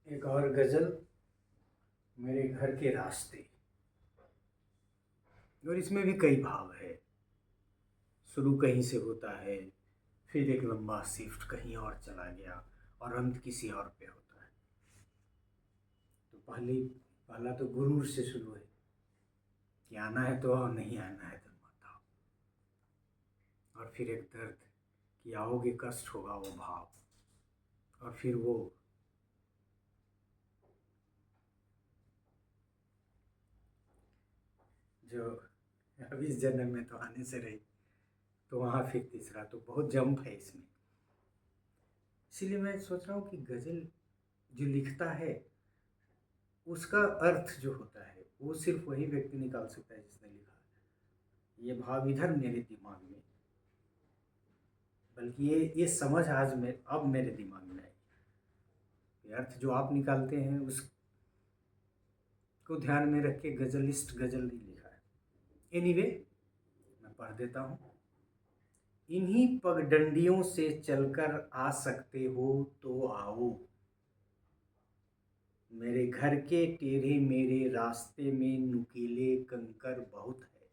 एक और गज़ल, मेरे घर के रास्ते। और इसमें भी कई भाव है। शुरू कहीं से होता है, फिर एक लंबा शिफ्ट कहीं और चला गया और अंत किसी और पे होता है। तो पहला तो गुरूर से शुरू है कि आना है तो आओ, नहीं आना है तो मत आओ। और फिर एक दर्द कि आओगे कष्ट होगा वो भाव। और फिर वो जो अब इस जन्म में तो आने से रही, तो वहाँ फिर तीसरा। तो बहुत जंप है इसमें। इसीलिए मैं सोच रहा हूँ कि गज़ल जो लिखता है उसका अर्थ जो होता है वो सिर्फ वही व्यक्ति निकाल सकता है जिसने लिखा है। ये भाव इधर मेरे दिमाग में, बल्कि ये समझ आज में अब मेरे दिमाग में आई। ये अर्थ जो आप निकालते हैं उसको ध्यान में रख के गज़लिस्ट गज़ल नहीं लिखा है। एनीवे, मैं पढ़ देता हूँ। इन्हीं पगडंडियों से चलकर आ सकते हो तो आओ, मेरे घर के टेढ़े मेरे रास्ते में नुकीले कंकर बहुत है।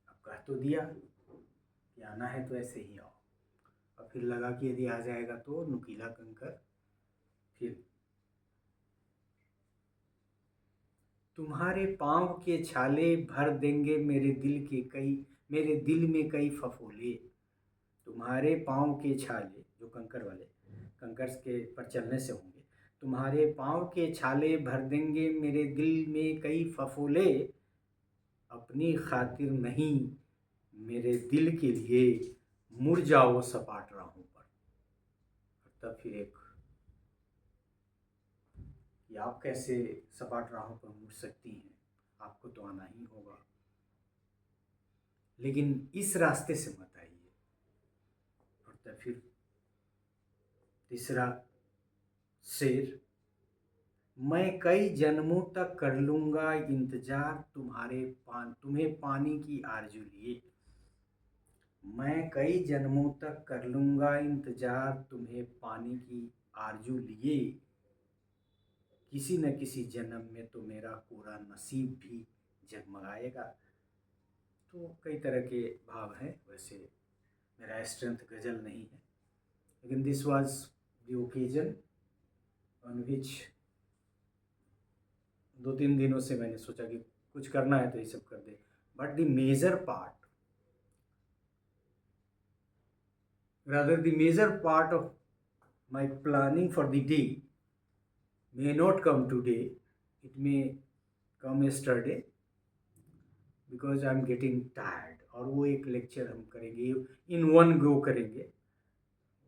अब कह तो दिया कि आना है तो ऐसे ही आओ, और फिर लगा कि यदि आ जाएगा तो नुकीला कंकर। फिर तुम्हारे पाँव के छाले भर देंगे मेरे दिल में कई फफोले। तुम्हारे पाँव के छाले, जो कंकर वाले कंकर के पर चलने से होंगे, तुम्हारे पाँव के छाले भर देंगे मेरे दिल में कई फफोले। अपनी खातिर नहीं, मेरे दिल के लिए मुड़ जाओ सपाट राहों पर। और तब फिर एक कि आप कैसे सपाट राहों पर मुड़ सकती हैं, आपको तो आना ही होगा, लेकिन इस रास्ते से मत आइए। और तब फिर तीसरा शेर, मैं कई जन्मों तक कर लूँगा इंतजार तुम्हें पाने की आरज़ू लिए। मैं कई जन्मों तक कर लूँगा इंतजार तुम्हें पाने की आरज़ू लिए। किसी न किसी जन्म में तो मेरा पूरा नसीब भी जगमगाएगा। तो कई तरह के भाव हैं। वैसे मेरा स्ट्रेंथ गज़ल नहीं है, लेकिन this was the occasion on which 2-3 दिनों से मैंने सोचा कि कुछ करना है तो ये सब कर दे। But the major part, rather the major part of my planning for the day may not come today, it may come yesterday, because I am getting tired। और वो एक लेक्चर हम करेंगे, इन वन गो करेंगे।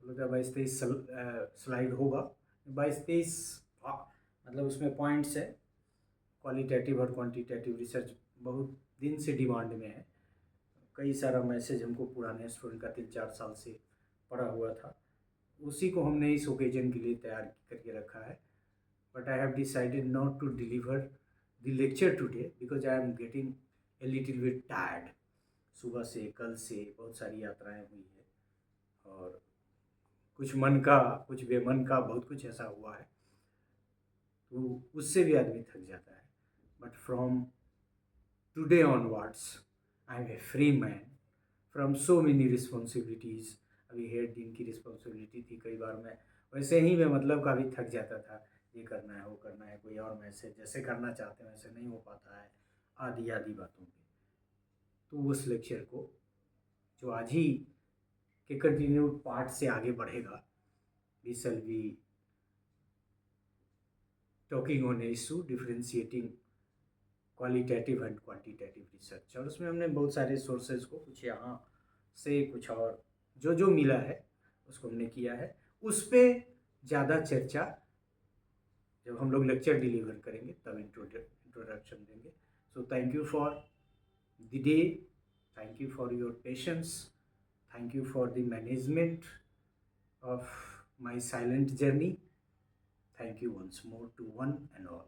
22-23 slide होगा। 22-23 मतलब उसमें points है। क्वालिटेटिव और क्वांटिटेटिव रिसर्च बहुत दिन से डिमांड में है। कई सारा मैसेज हमको पुराने स्टूडेंट का 3-4 साल से पड़ा हुआ था, उसी को हमने इस ओकेजन के लिए तैयार करके रखा है। But I have decided not to deliver the lecture today because I am getting a little bit tired. सुबह से कल से बहुत सारी यात्राएं हुई है और कुछ मन का कुछ बेमन का बहुत कुछ ऐसा हुआ है, तो उससे भी आदमी थक जाता है। But from today onwards I am a free man from so many responsibilities. अभी हेड दिन की रिस्पॉन्सिबिलिटी थी, कई बार मैं वैसे ही मैं मतलब काफ़ी थक जाता था। ये करना है वो करना है, कोई और मैसेज जैसे करना चाहते हैं वैसे नहीं हो पाता है, आदि आदि बातों पे। तो उस लेक्चर को जो आज ही के कंटिन्यूड पार्ट से आगे बढ़ेगा, we shall be talking on issue differentiating qualitative and quantitative research. और उसमें हमने बहुत सारे सोर्सेज को कुछ यहाँ से कुछ और जो जो मिला है उसको हमने किया है। उस पर ज़्यादा चर्चा जब हम लोग लेक्चर डिलीवर करेंगे तब इंट्रोडक्शन देंगे। So thank you for the day, thank you for your patience, thank you for the management of my silent journey. Thank you once more to one and all.